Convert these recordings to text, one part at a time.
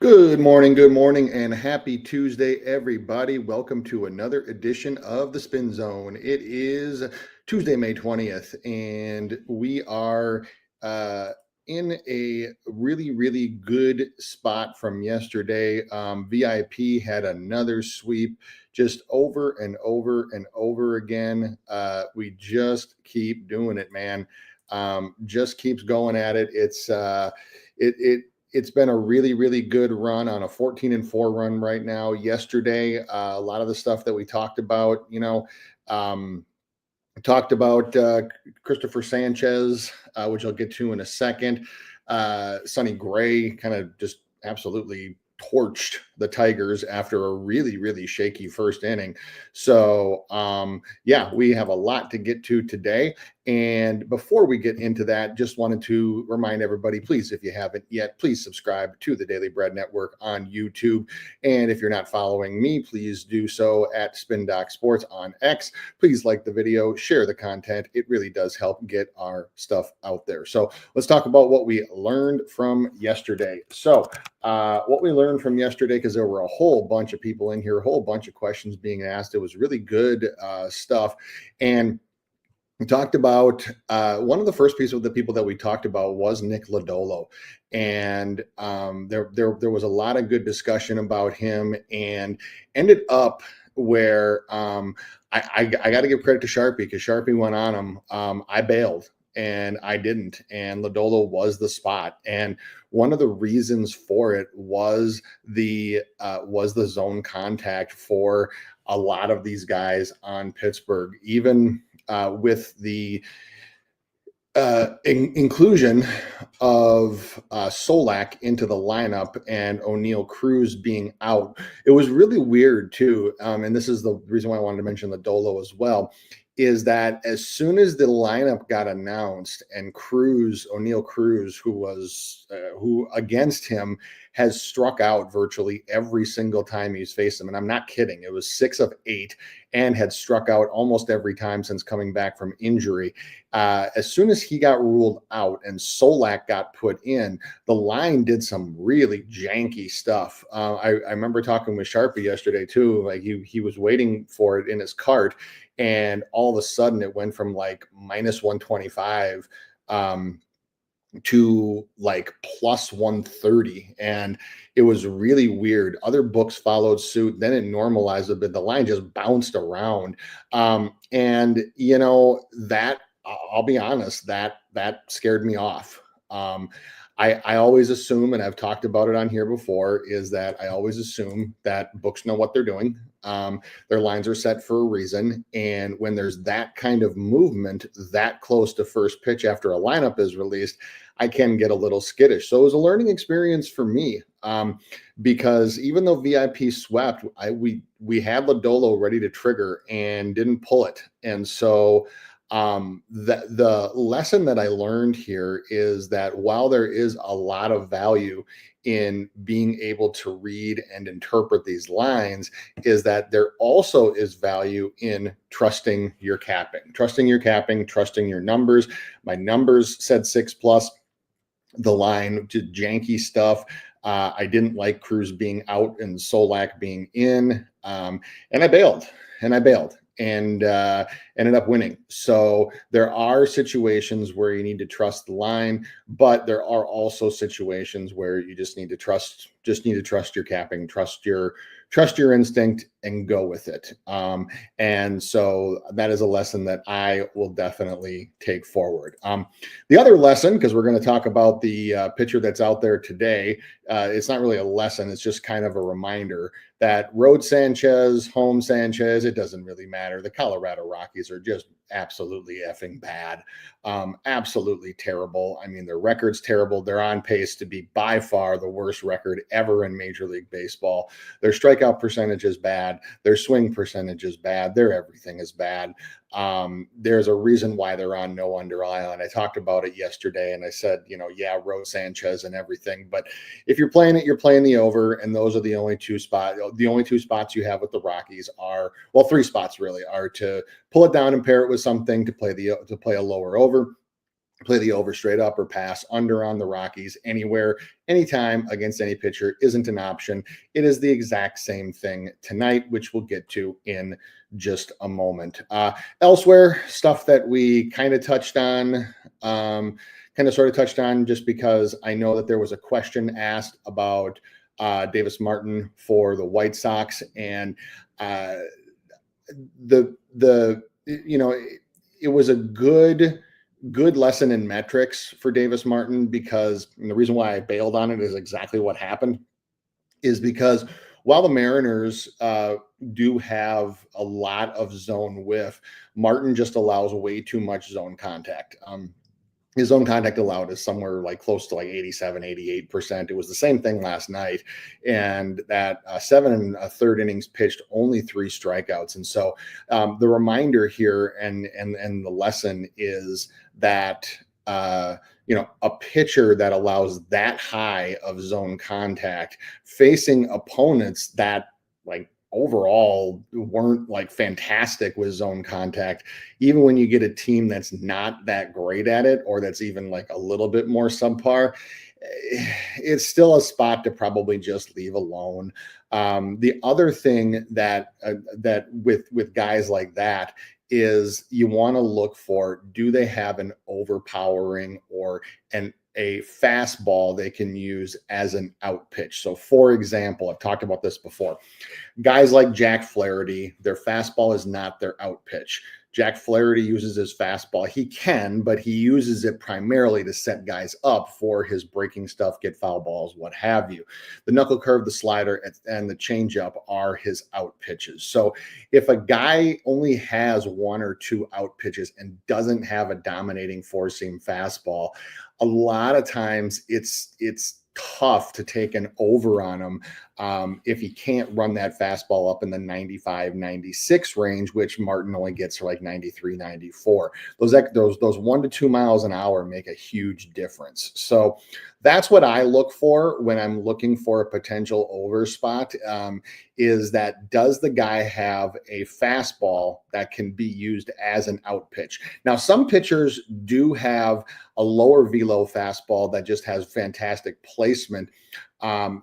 good morning, and happy Tuesday, everybody. Welcome to another edition of the Spin Zone. It is Tuesday, May 20th, and we are uh, in a really good spot from yesterday. VIP had another sweep just over and over and over again. We just keep doing it, man. Just keeps going at it. It's been a really good run on a 14-4 run right now. Yesterday, a lot of the stuff that we talked about, um, talked about Christopher Sanchez, which I'll get to in a second. Sonny Gray kind of just absolutely torched the Tigers after a really shaky first inning. So, yeah, we have a lot to get to today. And before we get into that, just wanted to remind everybody, please, if you haven't yet, please subscribe to the Daily Bread Network on YouTube. And if you're not following me, please do so at Spin Doc Sports on X. Please like the video, share the content. It really does help get our stuff out there. So let's talk about what we learned from yesterday. So what we learned from yesterday, because there were a whole bunch of people in here, a whole bunch of questions being asked. It was really good stuff. And we talked about one of the first pieces of the people that we talked about was Nick Lodolo, and there was a lot of good discussion about him, and ended up where I got to give credit to Sharpie, because Sharpie went on him. I bailed and I didn't, and Lodolo was the spot, and one of the reasons for it was the zone contact for a lot of these guys on Pittsburgh, even with the inclusion of Solak into the lineup and O'Neill Cruz being out. It was really weird too, and this is the reason why I wanted to mention the Dolo as well, is that as soon as the lineup got announced and O'Neill Cruz, who against him has struck out virtually every single time he's faced him, and I'm not kidding, it was 6 of 8, and had struck out almost every time since coming back from injury. As soon as he got ruled out and Solak got put in, the line did some really janky stuff. I remember talking with Sharpie yesterday too. Like he was waiting for it in his cart, and all of a sudden it went from like minus 125 to like plus 130, and it was really weird. Other books followed suit, then it normalized a bit. The line just bounced around, and that, I'll be honest, that scared me off. I always assume, and I've talked about it on here before, is that I always assume that books know what they're doing. Their lines are set for a reason. And when there's that kind of movement that close to first pitch after a lineup is released, I can get a little skittish. So it was a learning experience for me, because even though VIP swept, we had Lodolo ready to trigger and didn't pull it. And so the lesson that I learned here is that while there is a lot of value in being able to read and interpret these lines, is that there also is value in trusting your capping, trusting your numbers. My numbers said 6+. The line did janky stuff. I didn't like Cruz being out and Solak being in, and I bailed and ended up winning. So there are situations where you need to trust the line, but there are also situations where you just need to trust your capping, trust your instinct, and go with it. And so that is a lesson that I will definitely take forward. The other lesson, because we're going to talk about the pitcher that's out there today, it's not really a lesson, it's just kind of a reminder that road Sanchez, home Sanchez, it doesn't really matter. The Colorado Rockies are just absolutely effing bad. Absolutely terrible. I mean, their record's terrible. They're on pace to be by far the worst record ever in Major League Baseball. Their strikeout percentage is bad. Their swing percentage is bad. Their everything is bad. There's a reason why they're on no under island. I talked about it yesterday, and I said, yeah, road Sanchez and everything, but if you're playing it, you're playing the over, and those are the only two spots. The only two spots you have with the Rockies are, well, three spots really, are to pull it down and pair it with something to play a lower over, play the over straight up or pass under on the Rockies anywhere, anytime against any pitcher isn't an option. It is the exact same thing tonight, which we'll get to in just a moment. Elsewhere, stuff that we kind of touched on, sort of touched on, just because I know that there was a question asked about Davis Martin for the White Sox, and the it was a good lesson in metrics for Davis Martin, because the reason why I bailed on it is exactly what happened, is because while the Mariners do have a lot of zone whiff, Martin just allows way too much zone contact. His zone contact allowed is somewhere like close to like 87, 88%. It was the same thing last night. And that 7 1/3 innings pitched, only 3 strikeouts. And so the reminder here and the lesson is that, a pitcher that allows that high of zone contact facing opponents that, like, overall weren't like fantastic with zone contact, even when you get a team that's not that great at it, or that's even like a little bit more subpar, it's still a spot to probably just leave alone. The other thing that with guys like that is you want to look for, do they have an overpowering or a fastball they can use as an out pitch? So for example, I've talked about this before. Guys like Jack Flaherty, their fastball is not their out pitch. Jack Flaherty uses his fastball. He can, but he uses it primarily to set guys up for his breaking stuff, get foul balls, what have you. The knuckle curve, the slider, and the changeup are his out pitches. So if a guy only has 1 or 2 out pitches and doesn't have a dominating four-seam fastball, a lot of times it's tough to take an over on him if he can't run that fastball up in the 95, 96 range, which Martin only gets for like 93, 94. Those 1 to 2 miles an hour make a huge difference. So that's what I look for when I'm looking for a potential over spot, is that, does the guy have a fastball that can be used as an out pitch? Now, some pitchers do have a lower velo fastball that just has fantastic placement. Brian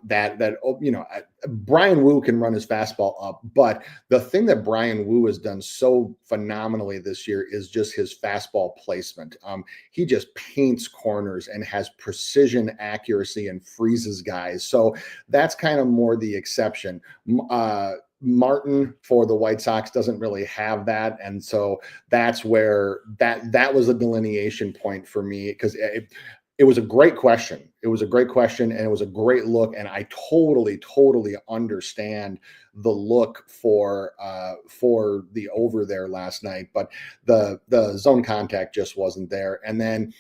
Wu can run his fastball up, but the thing that Brian Wu has done so phenomenally this year is just his fastball placement. He just paints corners and has precision accuracy and freezes guys. So that's kind of more the exception. Martin for the White Sox doesn't really have that. And so that's where that was a delineation point for me, because it was a great question. It was a great question, and it was a great look. And I totally understand the look for the over there last night, but the zone contact just wasn't there. And then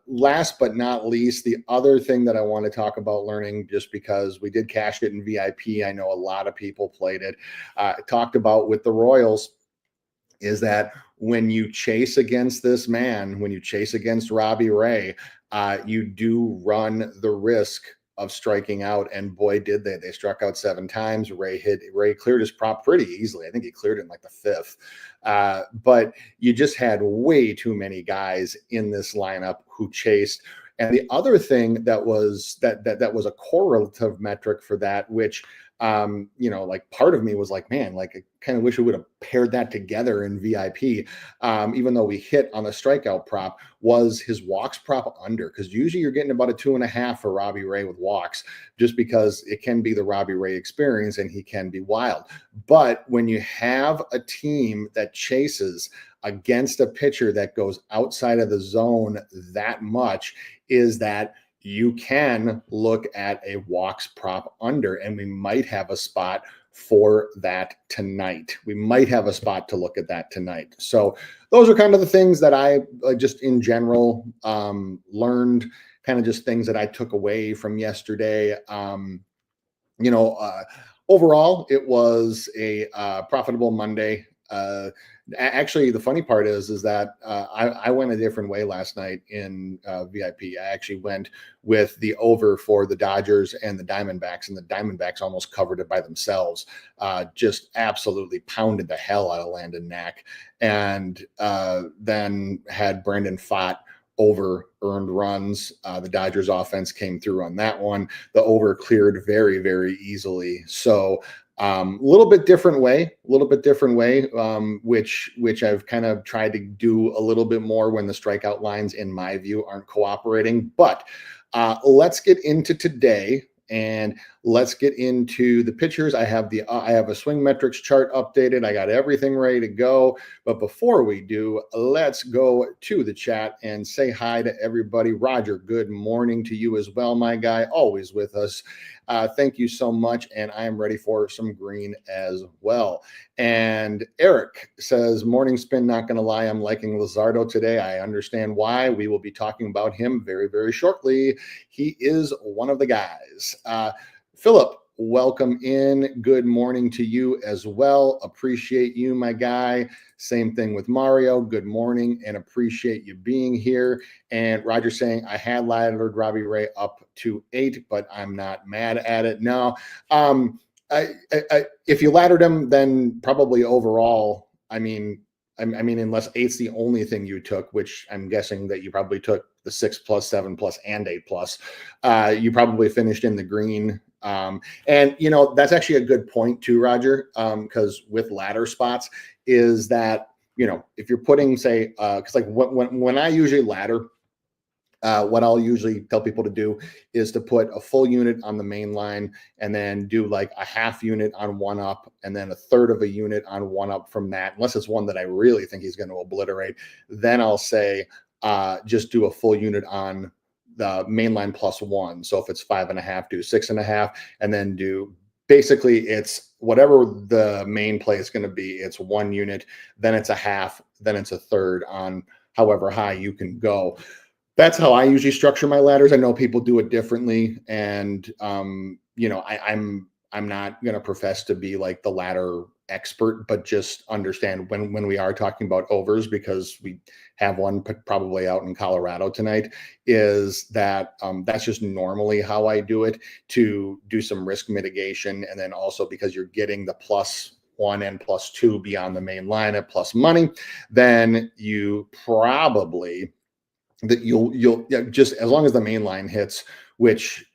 last but not least, the other thing that I want to talk about learning, just because we did cash it in VIP, I know a lot of people played it, talked about with the Royals, is that when you chase against this man, when you chase against Robbie Ray, you do run the risk of striking out. And boy, did they. They struck out 7 times. Ray cleared his prop pretty easily. I think he cleared it in like the 5th. But you just had way too many guys in this lineup who chased. And the other thing that was a correlative metric for that, which like part of me was like, man, like I kind of wish we would have paired that together in VIP, even though we hit on the strikeout prop, was his walks prop under, because usually you're getting about a 2.5 for Robbie Ray with walks, just because it can be the Robbie Ray experience and he can be wild. But when you have a team that chases against a pitcher that goes outside of the zone that much, is that you can look at a walks prop under, and we might have a spot for that tonight. We might have a spot to look at that tonight. So those are kind of the things that I just in general learned, kind of just things that I took away from yesterday. Overall, it was a profitable Monday. Actually, the funny part is that I went a different way last night in VIP. I actually went with the over for the Dodgers and the Diamondbacks, and the Diamondbacks almost covered it by themselves. Just absolutely pounded the hell out of Landon Knack, and then had Brandon Pfaadt over earned runs. The Dodgers offense came through on that one. The over cleared very, very easily. So a little bit different way, which I've kind of tried to do a little bit more when the strikeout lines, in my view, aren't cooperating. But let's get into today. And let's get into the pitchers. I have a swing metrics chart updated. I got everything ready to go. But before we do, let's go to the chat and say hi to everybody. Roger, good morning to you as well, my guy. Always with us. Thank you so much. And I am ready for some green as well. And Eric says, morning spin, not going to lie, I'm liking Luzardo today. I understand why. We will be talking about him very, very shortly. He is one of the guys. Philip, welcome in. Good morning to you as well. Appreciate you, my guy. Same thing with Mario. Good morning and appreciate you being here. And Roger saying, I had laddered Robbie Ray up to 8, but I'm not mad at it. No. If you laddered him, then probably overall, I mean, unless 8's the only thing you took, which I'm guessing that you probably took the 6+, 7+, and 8+, you probably finished in the green. And that's actually a good point too, Roger, because with ladder spots is that, if you're putting, say, because like when I usually ladder, what I'll usually tell people to do is to put a full unit on the main line and then do like a half unit on one up and then a third of a unit on one up from that, unless it's one that I really think he's going to obliterate. Then I'll say just do a full unit on the main line +1. So if it's 5.5, do 6.5, and then do basically it's whatever the main play is going to be. It's 1 unit, then it's a half, then it's a third on however high you can go. That's how I usually structure my ladders. I know people do it differently, and I'm not going to profess to be like the ladder expert, but just understand when we are talking about overs, because we have one probably out in Colorado tonight, is that that's just normally how I do it, to do some risk mitigation, and then also because you're getting the +1 and +2 beyond the main line at plus money, then you probably that you'll just, as long as the main line hits, which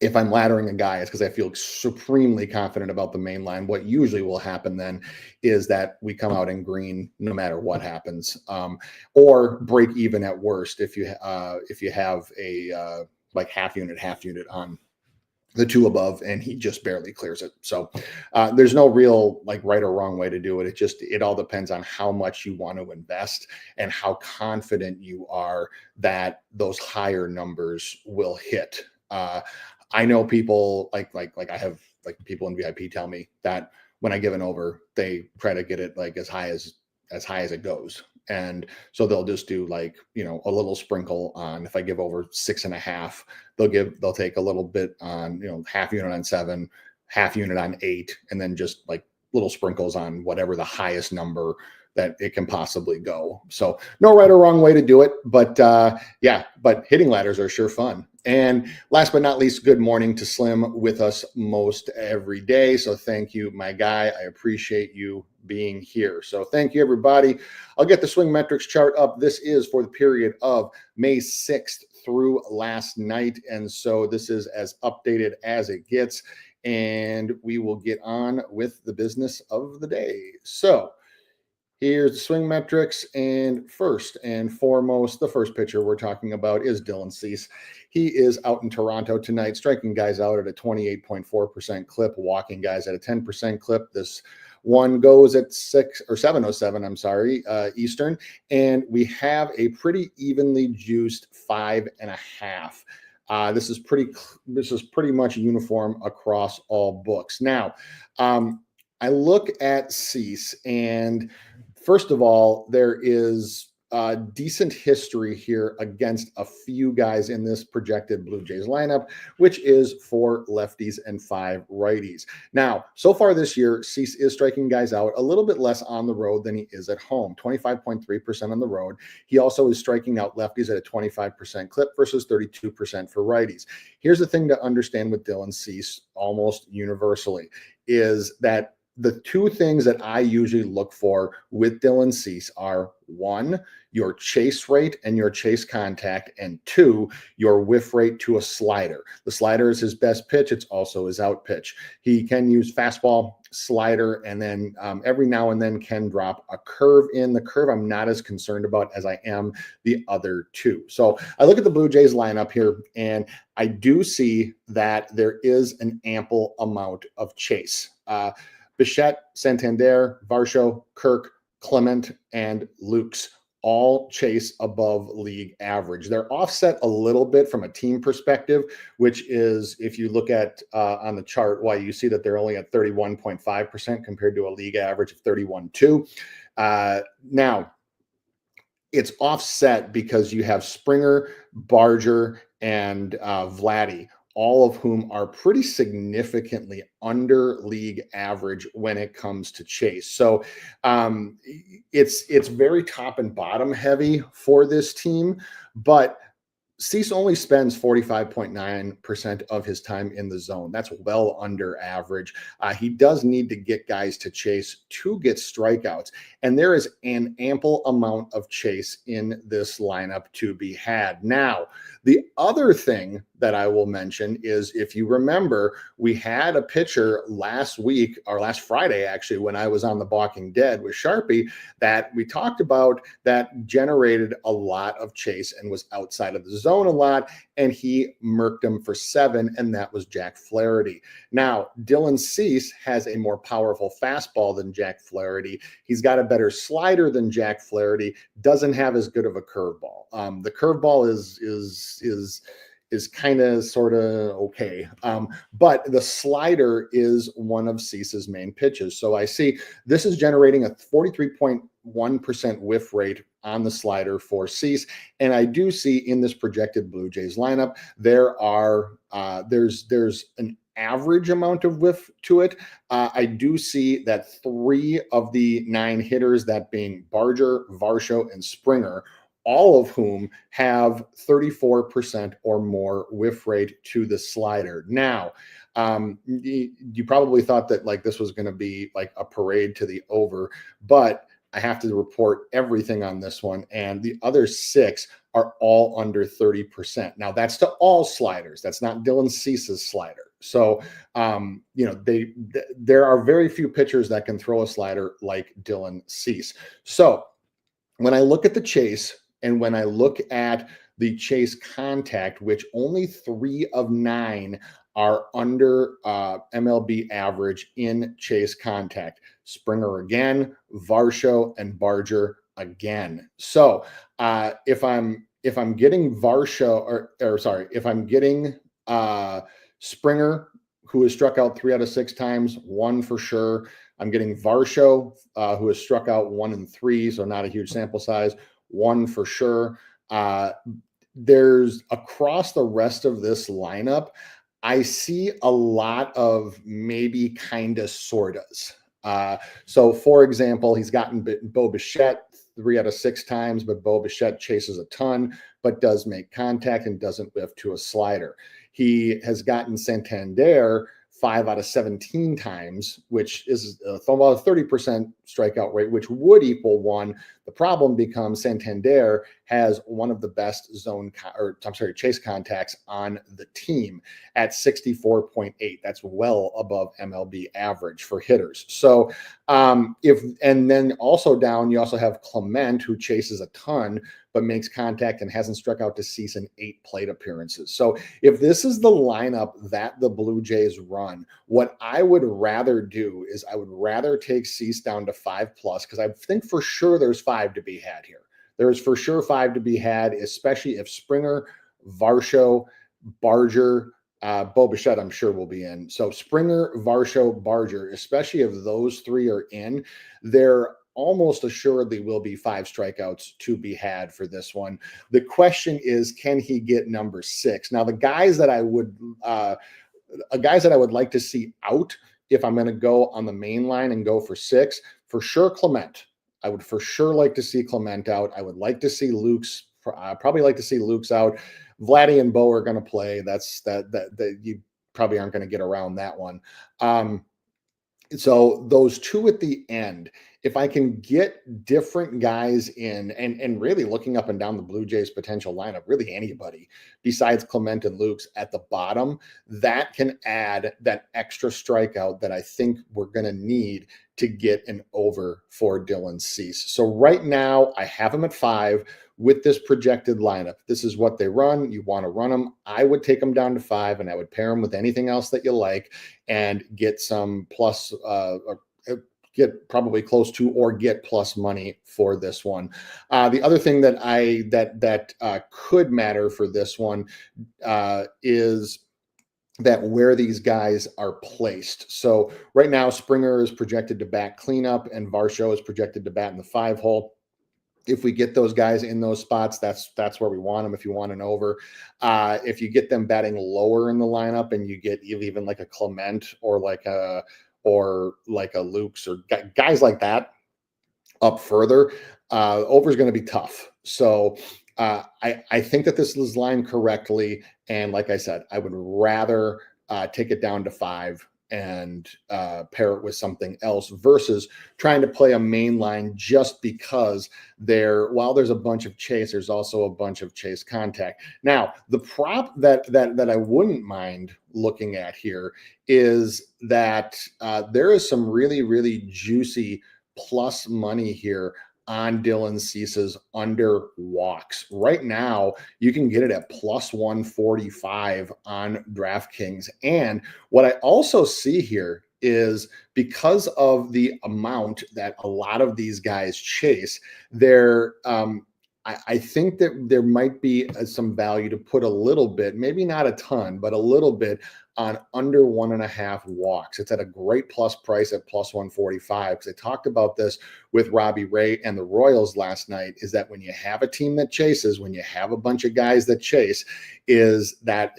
if I'm laddering a guy, it's because I feel supremely confident about the main line. What usually will happen then is that we come out in green no matter what happens, or break even at worst if you have a like half unit on the 2 above and he just barely clears it. So there's no real like right or wrong way to do it. It all depends on how much you want to invest and how confident you are that those higher numbers will hit. I know people like I have like people in VIP tell me that when I give an over, they try to get it like as high as it goes. And so they'll just do like, a little sprinkle on, if I give over 6.5, they'll take a little bit on, half unit on 7, half unit on 8, and then just like little sprinkles on whatever the highest number that it can possibly go. So no right or wrong way to do it, but but hitting ladders are sure fun. And last but not least, good morning to Slim, with us most every day. So thank you, my guy. I appreciate you being here. So thank you, everybody. I'll get the swing metrics chart up. This is for the period of May 6th through last night. And so this is as updated as it gets. And we will get on with the business of the day. So here's the swing metrics, and first and foremost, the first pitcher we're talking about is Dylan Cease. He is out in Toronto tonight, striking guys out at a 28.4% clip, walking guys at a 10% clip. This one goes at 7:07, I'm sorry, Eastern, and we have a pretty evenly juiced 5.5. This is pretty much uniform across all books. Now, I look at Cease, and first of all, there is decent history here against a few guys in this projected Blue Jays lineup, which is 4 lefties and 5 righties. Now, so far this year, Cease is striking guys out a little bit less on the road than he is at home, 25.3% on the road. He also is striking out lefties at a 25% clip versus 32% for righties. Here's the thing to understand with Dylan Cease almost universally is that the two things that I usually look for with Dylan Cease are one, your chase rate and your chase contact, and two, your whiff rate to a slider. The slider is his best pitch. It's also his out pitch. He can use fastball, slider, and then every now and then can drop a curve in. The curve I'm not as concerned about as I am the other two. So I look at the Blue Jays lineup here, and I do see that there is an ample amount of chase. Bichette, Santander, Varsho, Kirk, Clement, and Lukes all chase above league average. They're offset a little bit from a team perspective, which is, if you look at on the chart, why you see that they're only at 31.5% compared to a league average of 31.2. Now, it's offset because you have Springer, Barger, and Vladdy, all of whom are pretty significantly under league average when it comes to chase. So it's very top and bottom heavy for this team, but Cease only spends 45.9% of his time in the zone. That's well under average. He does need to get guys to chase to get strikeouts. And there is an ample amount of chase in this lineup to be had. Now, the other thing that I will mention is, if you remember, we had a pitcher last week, or last Friday, actually, when I was on the Walking Dead with Sharpie, that we talked about that generated a lot of chase and was outside of the zone a lot, and he murked him for 7, and that was Jack Flaherty. Now, Dylan Cease has a more powerful fastball than Jack Flaherty. He's got a better slider than Jack Flaherty, doesn't have as good of a curveball. The curveball is kind of sort of okay. But the slider is one of Cease's main pitches. So I see this is generating a 43.1% whiff rate on the slider for Cease. And I do see in this projected Blue Jays lineup, there's an average amount of whiff to it. I do see that 3 of the 9 hitters, that being Barger, Varsho, and Springer, all of whom have 34% or more whiff rate to the slider. Now, you probably thought that like this was going to be like a parade to the over, but I have to report everything on this one, and the other 6 are all under 30%. Now, that's to all sliders. That's not Dylan Cease's slider. So, there are very few pitchers that can throw a slider like Dylan Cease. So, when I look at the chase, and when I look at the chase contact, which only 3 of 9 are under MLB average in chase contact. Springer again, Varsho, and Barger again. So if I'm getting Varsho, if I'm getting Springer, who has struck out 3 out of 6 times, 1 for sure. I'm getting Varsho, who has struck out 1 and 3, so not a huge sample size. 1 for sure. There's across the rest of this lineup, I see a lot of maybe kind of sortas. So, for example, he's gotten Bo Bichette 3 out of 6 times, but Bo Bichette chases a ton, but does make contact and doesn't whiff to a slider. He has gotten Santander 5 out of 17 times, which is about a 30% strikeout rate, which would equal 1. The problem becomes Santander has one of the best chase contacts on the team at 64.8. That's well above MLB average for hitters. So and then also down, you also have Clement, who chases a ton, but makes contact and hasn't struck out to Cease in 8 plate appearances. So if this is the lineup that the Blue Jays run, what I would rather do is I would rather take Cease down to 5+, because I think for sure there's 5 to be had here. There is for sure 5 to be had, especially if Springer, Varsho, Barger, Bo Bichette, I'm sure will be in. So Springer, Varsho, Barger, especially if those 3 are in, they're almost assuredly will be 5 strikeouts to be had for this one. The question is, can he get number 6? Now, the guys that I would like to see out, if I'm going to go on the main line and go for 6, for sure Clement. I would for sure like to see Clement out. I would like to see Luke's, probably like to see Luke's out. Vladdy and Bo are going to play. That you probably aren't going to get around that one. So those two at the end, if I can get different guys in, and really looking up and down the Blue Jays potential lineup, really anybody besides Clement and Luke's at the bottom, that can add that extra strikeout that I think we're going to need to get an over for Dylan Cease. So right now I have him at 5 with this projected lineup. This is what they run. You want to run them. I would take them down to 5, and I would pair them with anything else that you like and get some plus, get probably close to or get plus money for this one. The other thing that could matter for this one is that where these guys are placed. So right now, Springer is projected to bat cleanup, and Varsho is projected to bat in the 5 hole. If we get those guys in those spots, that's where we want them. If you want an over, if you get them batting lower in the lineup, and you get even like a Clement or like a Luke's or guys like that up further, over is going to be tough. So I think that this is lined correctly, and like I said, I would rather take it down to 5 and pair it with something else versus trying to play a main line just because while there's a bunch of chase, there's also a bunch of chase contact. Now, the prop that I wouldn't mind looking at here is that there is some really, really juicy plus money here on Dylan Cease's under walks. Right now, you can get it at plus 145 on DraftKings. And what I also see here is because of the amount that a lot of these guys chase, I think that there might be some value to put a little bit, maybe not a ton, but a little bit on under 1.5 walks. It's at a great plus price at plus 145. Because I talked about this with Robbie Ray and the Royals last night, is that when you have a team that chases, when you have a bunch of guys that chase, is that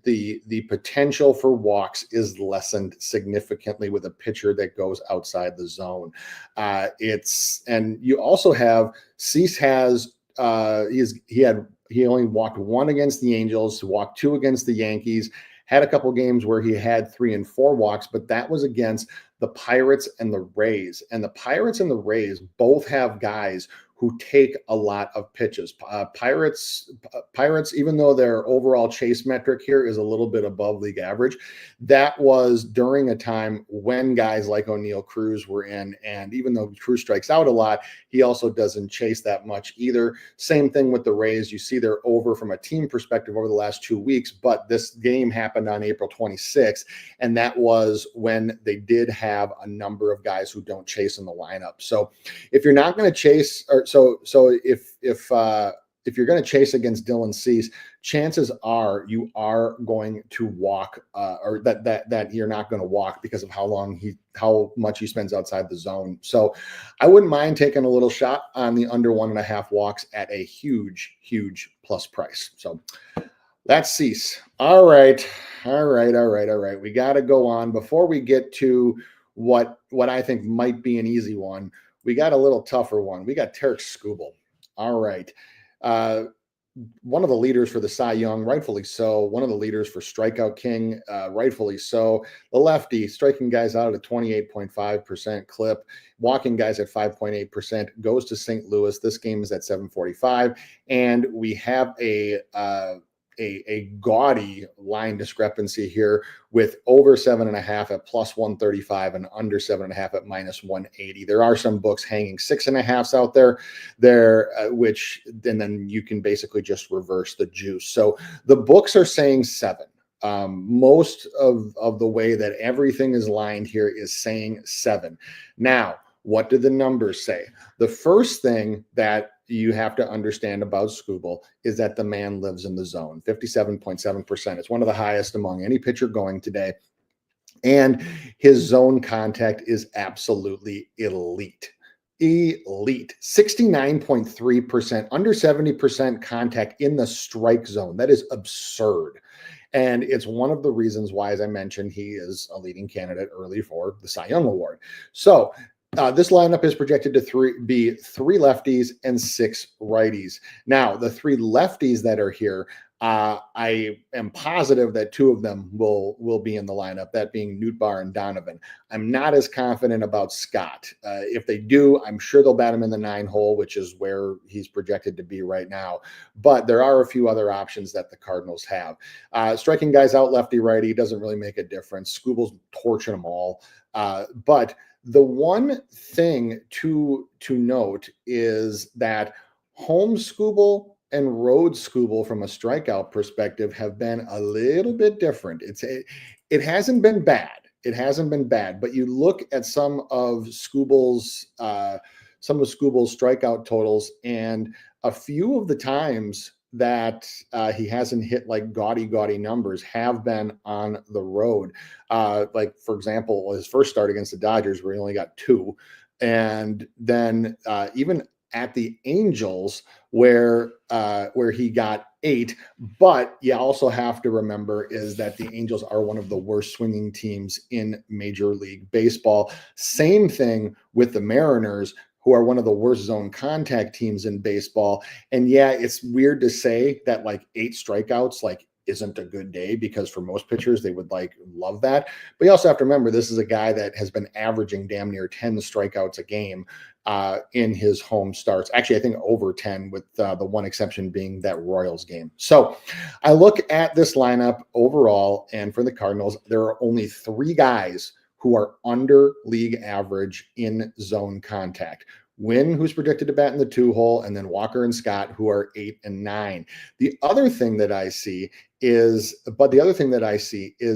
the potential for walks is lessened significantly with a pitcher that goes outside the zone. And you also have Cease has he only walked 1 against the Angels, walked 2 against the Yankees. Had a couple games where he had 3 and 4 walks, but that was against the Pirates and the Rays. And the Pirates and the Rays both have guys who take a lot of pitches. Pirates, even though their overall chase metric here is a little bit above league average, that was during a time when guys like O'Neill Cruz were in. And even though Cruz strikes out a lot, he also doesn't chase that much either. Same thing with the Rays. You see they're over from a team perspective over the last 2 weeks, but this game happened on April 26th. And that was when they did have a number of guys who don't chase in the lineup. So if you're not going to chase, so if you're going to chase against Dylan Cease, chances are you are going to walk, or that you're not going to walk because of how much he spends outside the zone. So I wouldn't mind taking a little shot on the under 1.5 walks at a huge plus price. So that's Cease. All right. We got to go on before we get to what I think might be an easy one. We got a little tougher one. We got Tarek Skubal. All right. One of the leaders for the Cy Young, rightfully so. One of the leaders for Strikeout King, rightfully so. The lefty, striking guys out at a 28.5% clip, walking guys at 5.8%, goes to St. Louis. This game is at 7:45. And we have a gaudy line discrepancy here with over 7.5 at plus 135 and under 7.5 at minus 180. There are some books hanging 6.5s out there, which, and then you can basically just reverse the juice. So the books are saying 7. Most of the way that everything is lined here is saying 7. Now, what do the numbers say? The first thing that you have to understand about Skubal is that the man lives in the zone, 57.7%. It's one of the highest among any pitcher going today. And his zone contact is absolutely elite. 69.3%, under 70% contact in the strike zone. That is absurd. And it's one of the reasons why, as I mentioned, he is a leading candidate early for the Cy Young Award. So this lineup is projected to be 3 lefties and 6 righties. Now, the 3 lefties that are here, I am positive that two of them will be in the lineup, that being Nootbaar and Donovan. I'm not as confident about Scott. If they do, I'm sure they'll bat him in the 9 hole, which is where he's projected to be right now. But there are a few other options that the Cardinals have. Striking guys out lefty righty doesn't really make a difference. Scooble's torching them all. But the one thing to note is that home Scooble and road Scooble from a strikeout perspective have been a little bit different. It hasn't been bad. It hasn't been bad, but you look at some of Scooble's strikeout totals, and a few of the times that he hasn't hit like gaudy numbers have been on the road. Like, for example, his first start against the Dodgers, where he only got 2. And then even at the Angels, where he got 8. But you also have to remember is that the Angels are one of the worst swinging teams in Major League Baseball. Same thing with the Mariners, who are one of the worst zone contact teams in baseball. And yeah, it's weird to say that like 8 strikeouts like isn't a good day, because for most pitchers they would like love that. But you also have to remember this is a guy that has been averaging damn near 10 strikeouts a game in his home starts. Actually, I think over 10, with the one exception being that Royals game. So I look at this lineup overall, and for the Cardinals, there are only 3 guys who are under league average in zone contact. Wynn, who's projected to bat in the 2 hole, and then Walker and Scott, who are 8 and 9. The other thing that I see is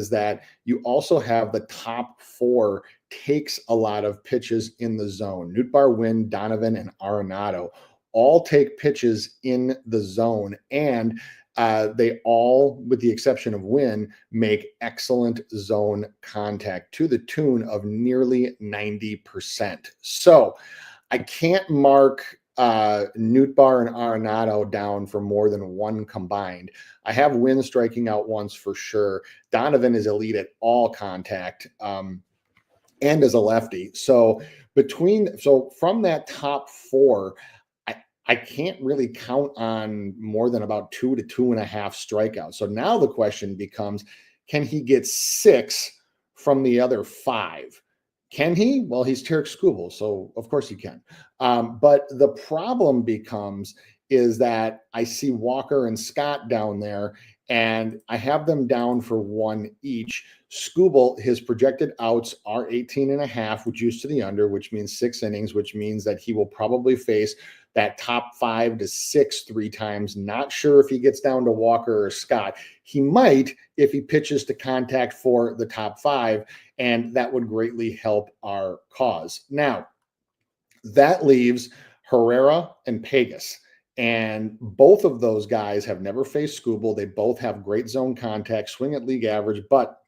that you also have the top 4 takes a lot of pitches in the zone. Nootbaar, Wynn, Donovan, and Arenado all take pitches in the zone, and they all, with the exception of Wynn, make excellent zone contact to the tune of nearly 90%. So I can't mark Nootbaar and Arenado down for more than 1 combined. I have Wynn striking out once for sure. Donovan is elite at all contact, and as a lefty. So from that top 4, I can't really count on more than about 2 to 2.5 strikeouts. So now the question becomes, can he get 6 from the other 5? Can he? Well, he's Tarek Skubal, so of course he can. But the problem becomes is that I see Walker and Scott down there, and I have them down for 1 each. Skubal, his projected outs are 18.5, which used to the under, which means 6 innings, which means that he will probably face that top 5 to 6 3 times. Not sure if he gets down to Walker or Scott. He might if he pitches to contact for the top 5, and that would greatly help our cause. Now, that leaves Herrera and Pegas. And both of those guys have never faced Skubal. They both have great zone contact, swing at league average, but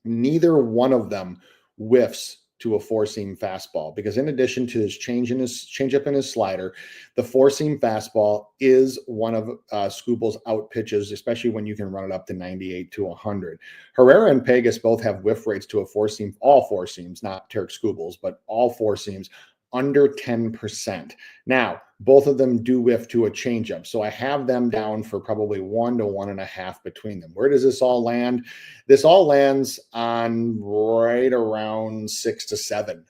neither one of them whiffs to a 4-seam fastball, because in addition to his changeup and his slider, the 4-seam fastball is one of Skubal's out pitches, especially when you can run it up to 98 to 100. Herrera and Pegas both have whiff rates to a 4-seam, all 4 seams, not Tarek Skubal's, but all 4 seams under 10%. Now, both of them do whiff to a changeup, so I have them down for probably 1 to 1.5 between them. Where does this all land? This all lands on right around 6 to 7.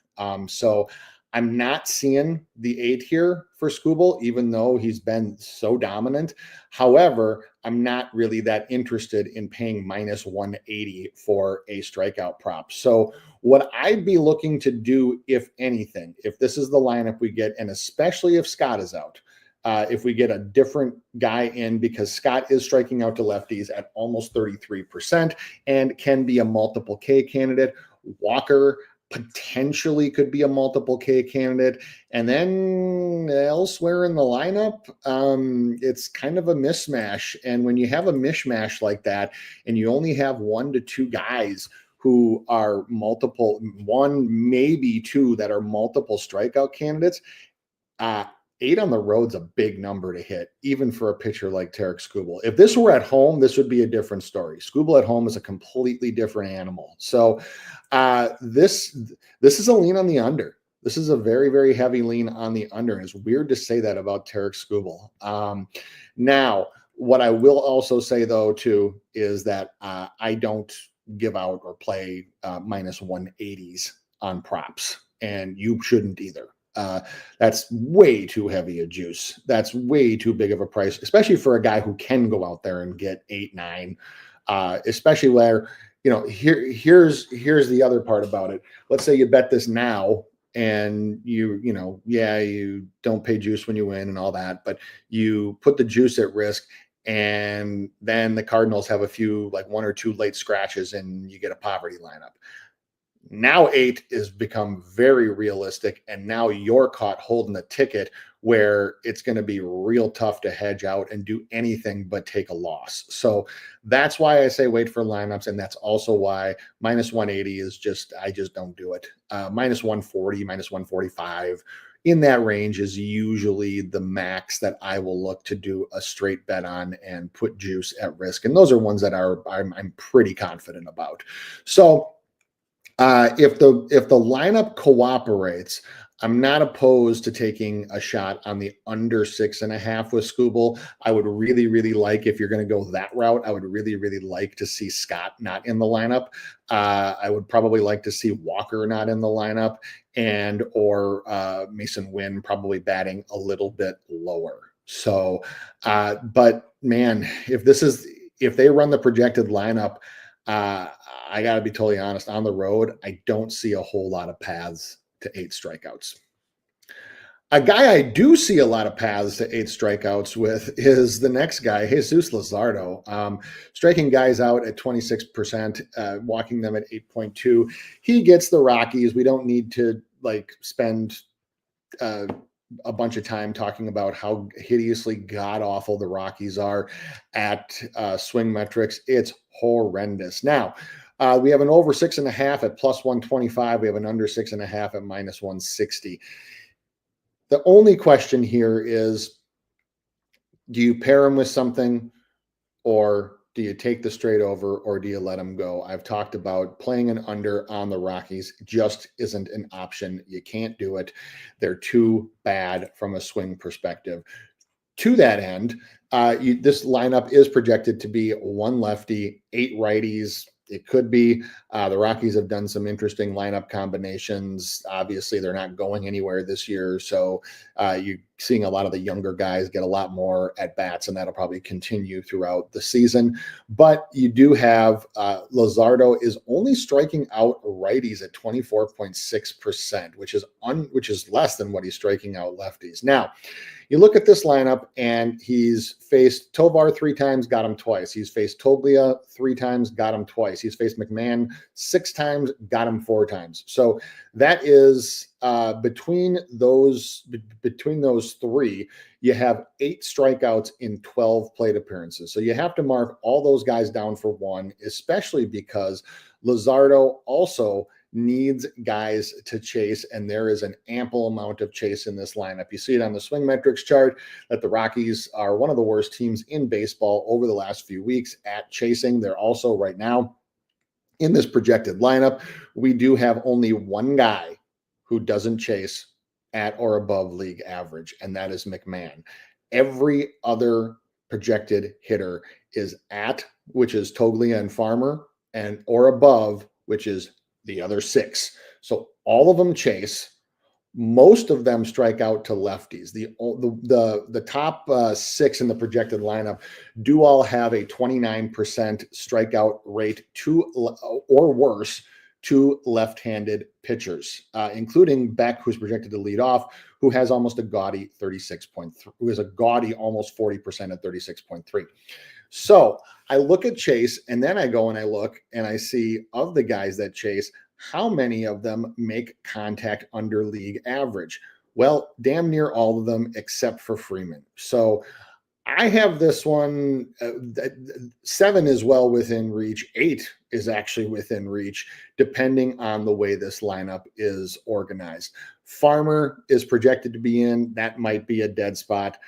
So I'm not seeing the 8 here for Skubal, even though he's been so dominant. However, I'm not really that interested in paying minus 180 for a strikeout prop. So what I'd be looking to do, if anything, if this is the lineup we get, and especially if Scott is out, if we get a different guy in, because Scott is striking out to lefties at almost 33% and can be a multiple K candidate. Walker potentially could be a multiple K candidate. And then elsewhere in the lineup, it's kind of a mismatch. And when you have a mishmash like that, and you only have 1 to 2 guys who are multiple, 1, maybe 2 that are multiple strikeout candidates, 8 on the road's a big number to hit, even for a pitcher like Tarek Skubal. If this were at home, this would be a different story. Skubal at home is a completely different animal. So this is a lean on the under. This is a very, very heavy lean on the under, and it's weird to say that about Tarek Skubal. Now, What I will also say though too is that I don't give out or play minus 180s on props, and you shouldn't either. That's way too heavy a juice. That's way too big of a price, especially for a guy who can go out there and get 8, 9. Especially where, here's the other part about it. Let's say you bet this now, and you don't pay juice when you win and all that, but you put the juice at risk, and then the Cardinals have a few, like 1 or 2 late scratches, and you get a poverty lineup. Now 8 is become very realistic, and now you're caught holding the ticket where it's going to be real tough to hedge out and do anything but take a loss. So that's why I say wait for lineups, and that's also why minus 180 is I just don't do it. Minus 140, minus 145 in that range is usually the max that I will look to do a straight bet on and put juice at risk, and those are ones that I'm pretty confident about. So if the lineup cooperates, I'm not opposed to taking a shot on the under 6.5 with Scooble. I would really, really like, if you're going to go that route, I would really, really like to see Scott not in the lineup. I would probably like to see Walker not in the lineup, or Mason Wynn probably batting a little bit lower. So, but man, if they run the projected lineup, I got to be totally honest, on the road, I don't see a whole lot of paths to 8 strikeouts. A guy I do see a lot of paths to 8 strikeouts with is the next guy, Jesus Luzardo. Striking guys out at 26%, walking them at 8.2. He gets the Rockies. We don't need to spend a bunch of time talking about how hideously god awful the Rockies are at swing metrics. It's horrendous. Now, we have an over 6.5 at plus 125. We have an under 6.5 at minus 160. The only question here is, do you pair them with something, or do you take the straight over, or do you let them go? I've talked about playing an under on the Rockies just isn't an option. You can't do it. They're too bad from a swing perspective. To that end, this lineup is projected to be 1 lefty, 8 righties. It could be. The Rockies have done some interesting lineup combinations. Obviously, they're not going anywhere this year, so you're seeing a lot of the younger guys get a lot more at bats, and that'll probably continue throughout the season. But you do have Luzardo is only striking out righties at 24.6%, which is less than what he's striking out lefties. Now, you look at this lineup, and he's faced Tovar 3 times, got him twice. He's faced Toglia 3 times, got him twice. He's faced McMahon 6 times, got him 4 times. So that is between those 3, you have 8 strikeouts in 12 plate appearances. So you have to mark all those guys down for 1, especially because Luzardo also needs guys to chase, and there is an ample amount of chase in this lineup. You see it on the swing metrics chart that the Rockies are one of the worst teams in baseball over the last few weeks at chasing. They're also right now in this projected lineup. We do have only one guy who doesn't chase at or above league average, and that is McMahon. Every other projected hitter is at, which is Toglia and Farmer, and or above, which is the other 6. So all of them chase. Most of them strike out to lefties. The top 6 in the projected lineup do all have a 29% strikeout rate to or worse to left-handed pitchers, including Beck, who's projected to lead off, who has almost a gaudy 36.3, who is a gaudy almost 40% at 36.3. So I look at Chase, and then I go and I look and I see, of the guys that chase, how many of them make contact under league average? Well, damn near all of them except for Freeman. So I have this one, 7 is well within reach. 8 is actually within reach, depending on the way this lineup is organized. Farmer is projected to be in. That might be a dead spot.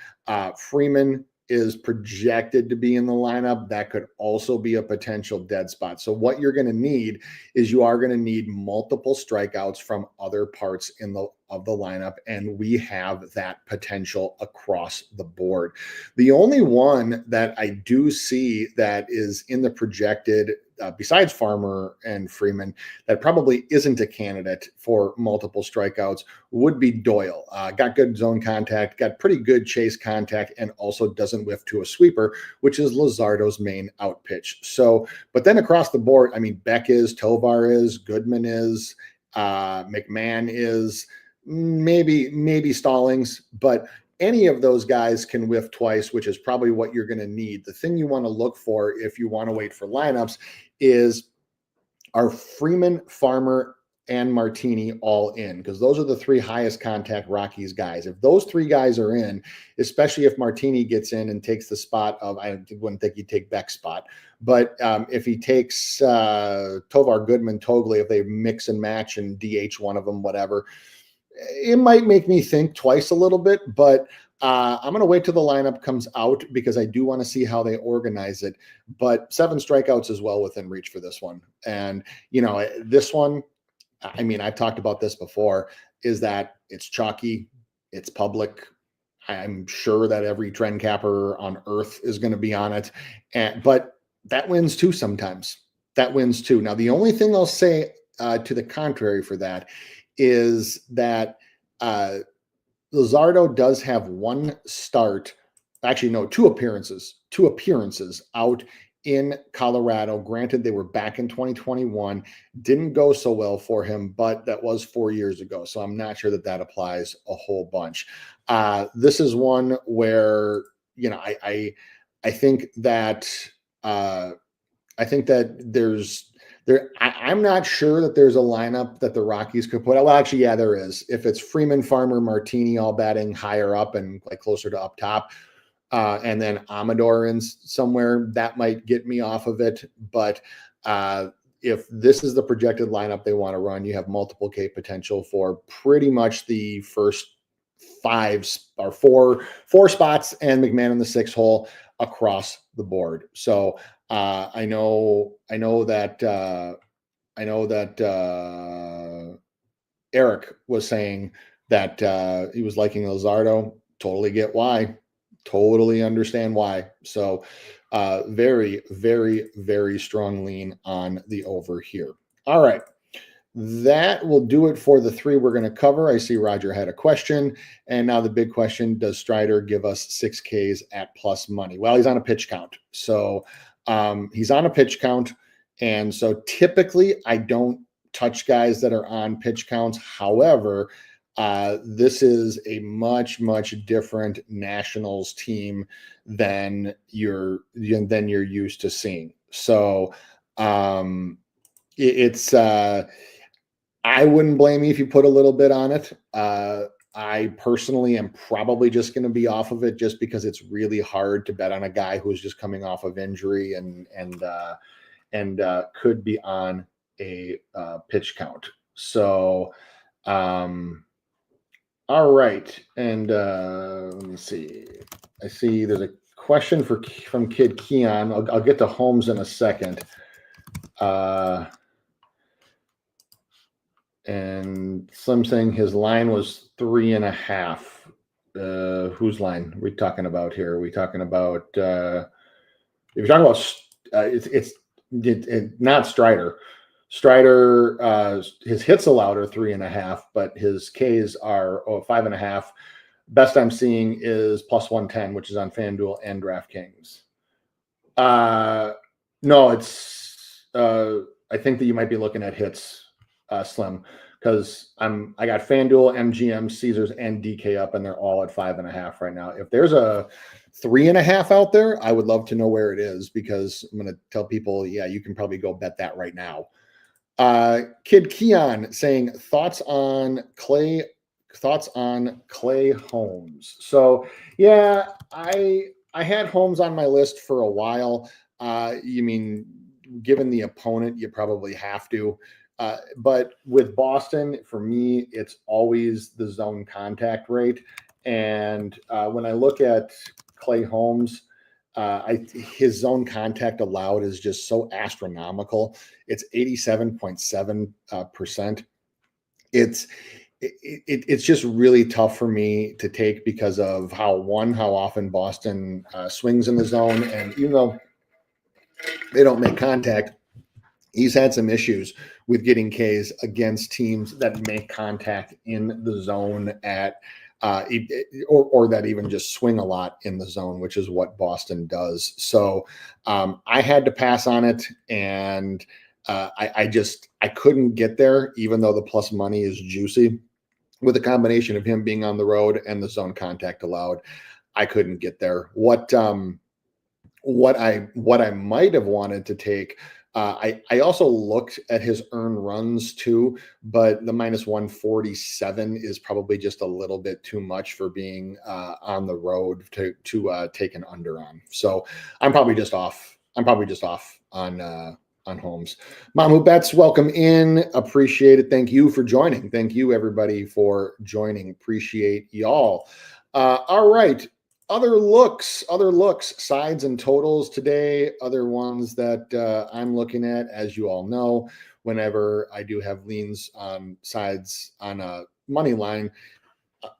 Freeman is projected to be in the lineup. That could also be a potential dead spot. So what you're going to need is you are going to need multiple strikeouts from other parts in the of the lineup, and we have that potential across the board. The only one that I do see that is in the projected, besides Farmer and Freeman, that probably isn't a candidate for multiple strikeouts would be Doyle. Got good zone contact, got pretty good chase contact, and also doesn't whiff to a sweeper, which is Luzardo's main out pitch. So, but then across the board, I mean, Beck is, Tovar is, Goodman is, McMahon is, maybe Stallings, but any of those guys can whiff twice, which is probably what you're going to need. The thing you want to look for if you want to wait for lineups is, are Freeman, Farmer, and Martini all in? Because those are the three highest contact Rockies guys. If those three guys are in, especially if Martini gets in and takes the spot of, I wouldn't think he'd take Beck's spot, but if he takes Tovar, Goodman, Togley, if they mix and match and DH one of them, whatever, it might make me think twice a little bit, but I'm going to wait till the lineup comes out because I do want to see how they organize it. But 7 strikeouts is well within reach for this one. And, this one, I mean, I've talked about this before, is that it's chalky, it's public. I'm sure that every trend capper on earth is going to be on it. But that wins too sometimes. That wins too. Now, the only thing I'll say to the contrary for that is that Luzardo does have one start, actually no, two appearances out in Colorado. Granted, they were back in 2021, didn't go so well for him, but that was 4 years ago. So I'm not sure that applies a whole bunch. This is one where, I think that I'm not sure that there's a lineup that the Rockies could put out. Well, actually, yeah, there is. If it's Freeman, Farmer, Martini all batting higher up and like closer to up top, and then Amador in somewhere, that might get me off of it. But if this is the projected lineup they want to run, you have multiple K potential for pretty much the first 5 or 4 spots, and McMahon in the 6th hole across the board. So I know that Eric was saying that he was liking Luzardo. Totally get why. Totally understand why. So very, very, very strong lean on the over here. All right. That will do it for the 3 we're going to cover. I see Roger had a question. And now the big question, does Strider give us 6 Ks at plus money? Well, he's on a pitch count. So he's on a pitch count. And so typically I don't touch guys that are on pitch counts. However, this is a much, much different Nationals team than you're used to seeing. So I wouldn't blame me if you put a little bit on it. I personally am probably just going to be off of it just because it's really hard to bet on a guy who's just coming off of injury and could be on a pitch count. So, all right. And let me see. I see there's a question from Kid Keon. I'll get to Holmes in a second. And Slim saying his line was 3.5. Whose line are we talking about here? Are we talking about if you're talking about it's not Strider. Strider, his hits allowed are 3.5, but his Ks are 5.5. Best I'm seeing is plus 110, which is on FanDuel and DraftKings. No, it's I think that you might be looking at hits. Slim, because I got FanDuel, MGM, Caesars, and DK up, and they're all at 5.5 right now. If there's a 3.5 out there, I would love to know where it is, because I'm going to tell people, yeah, you can probably go bet that right now. Kid Keon saying thoughts on Clay Holmes. So yeah, I had Holmes on my list for a while. You mean, given the opponent, you probably have to. But with Boston, for me, it's always the zone contact rate. And when I look at Clay Holmes, his zone contact allowed is just so astronomical. It's 87.7%. It's it's just really tough for me to take because of how often Boston swings in the zone, and even though they don't make contact, he's had some issues with getting Ks against teams that make contact in the zone or that even just swing a lot in the zone, which is what Boston does. So I had to pass on it, and I couldn't get there, even though the plus money is juicy. With a combination of him being on the road and the zone contact allowed, I couldn't get there. What I might have wanted to take. I also looked at his earned runs too, but the minus 147 is probably just a little bit too much for being on the road to take an under on. So I'm probably just off. On Holmes. Mamu Betts, welcome in. Appreciate it. Thank you for joining. Thank you, everybody, for joining. Appreciate y'all. All right. Other looks, sides and totals today. Other ones that I'm looking at, as you all know, whenever I do have leans on sides on a money line,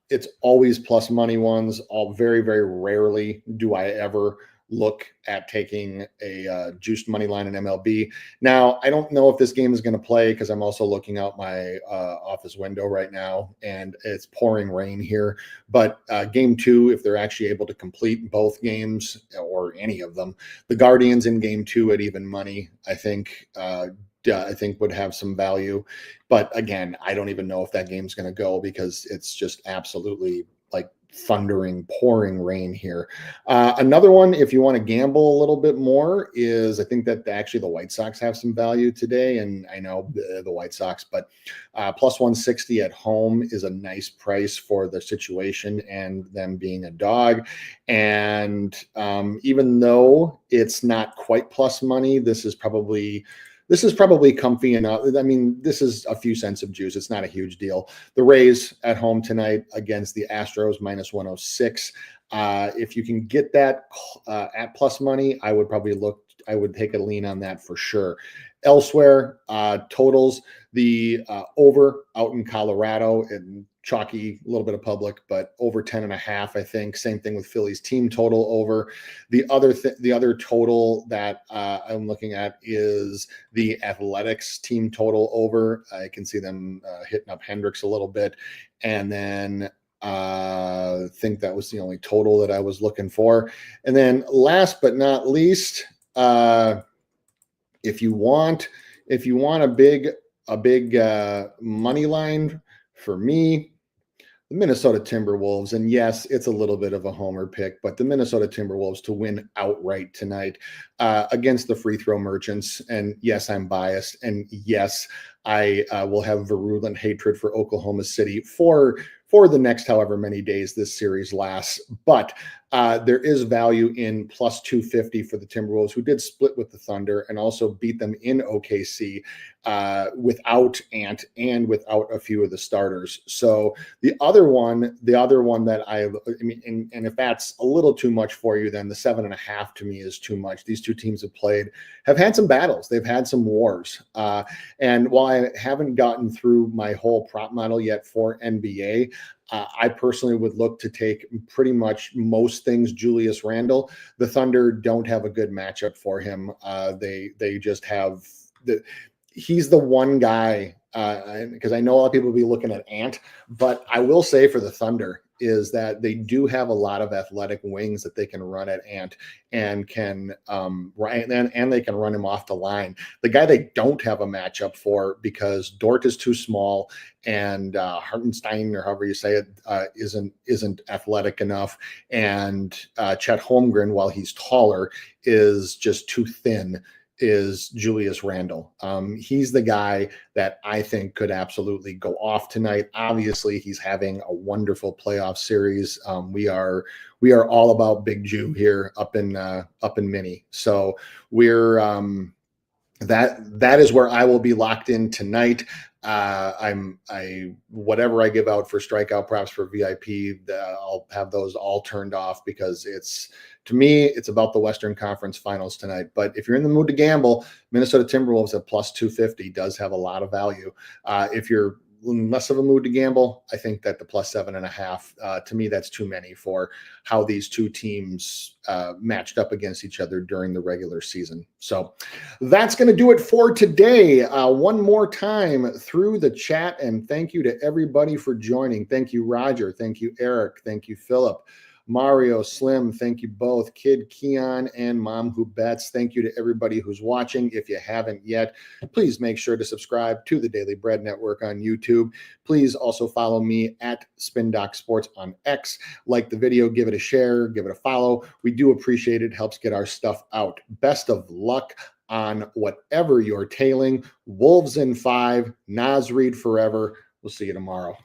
it's always plus money ones. All very, very rarely do I ever look at taking a juiced money line in MLB. Now, I don't know if this game is going to play because I'm also looking out my office window right now, and it's pouring rain here. But game 2, if they're actually able to complete both games or any of them, the Guardians in game 2 at even money, I think would have some value. But again, I don't even know if that game's going to go because it's just absolutely like thundering, pouring rain here. Another one, if you want to gamble a little bit more, is I think that actually the White Sox have some value today. And I know the White Sox, but plus 160 at home is a nice price for the situation and them being a dog. And even though it's not quite plus money, this is probably comfy enough. I mean, this is a few cents of juice. It's not a huge deal. The Rays at home tonight against the Astros, minus 106. If you can get that at plus money, I would take a lean on that for sure. Elsewhere, totals, the over out in Colorado, and chalky, a little bit of public, but over 10.5, I think. Same thing with Phillies team total over. The other total that I'm looking at is the Athletics team total over. I can see them hitting up Hendricks a little bit. And then I think that was the only total that I was looking for. And then last but not least, if you want a big money line for me, the Minnesota Timberwolves, and yes, it's a little bit of a homer pick, but the Minnesota Timberwolves to win outright tonight against the free throw merchants. And yes, I'm biased, and yes, I will have virulent hatred for Oklahoma City for the next however many days this series lasts. But there is value in plus 250 for the Timberwolves, who did split with the Thunder and also beat them in OKC without Ant and without a few of the starters. So the other one that I mean, and if that's a little too much for you, then the 7.5 to me is too much. These two teams have had some battles. They've had some wars. And while I haven't gotten through my whole prop model yet for NBA, I personally would look to take pretty much most things Julius Randle. The Thunder don't have a good matchup for him. They just have he's the one guy, because I know a lot of people will be looking at Ant, but I will say for the Thunder is that they do have a lot of athletic wings that they can run at Ant and can and they can run him off the line. The guy they don't have a matchup for, because Dort is too small and Hartenstein, or however you say it, isn't athletic enough, and Chet Holmgren, while he's taller, is just too thin, is Julius Randle. He's the guy that I think could absolutely go off tonight. Obviously, he's having a wonderful playoff series. We are all about Big Jew here up in Mini. So we're that is where I will be locked in tonight. Whatever I give out for strikeout props for VIP, I'll have those all turned off, because to me, it's about the Western Conference Finals tonight. But if you're in the mood to gamble, Minnesota Timberwolves at plus 250 does have a lot of value. If you're in less of a mood to gamble, I think that the +7.5, to me, that's too many for how these two teams matched up against each other during the regular season. So that's going to do it for today. One more time through the chat, and thank you to everybody for joining. Thank you, Roger. Thank you, Eric. Thank you, Philip. Mario, Slim, thank you both. Kid, Keon, and Mom Who Bets. Thank you to everybody who's watching. If you haven't yet, please make sure to subscribe to the Daily Bread Network on YouTube. Please also follow me at Spin Doc Sports on X. Like the video, give it a share, give it a follow. We do appreciate it. Helps get our stuff out. Best of luck on whatever you're tailing. Wolves in 5. Nas Reed forever. We'll see you tomorrow.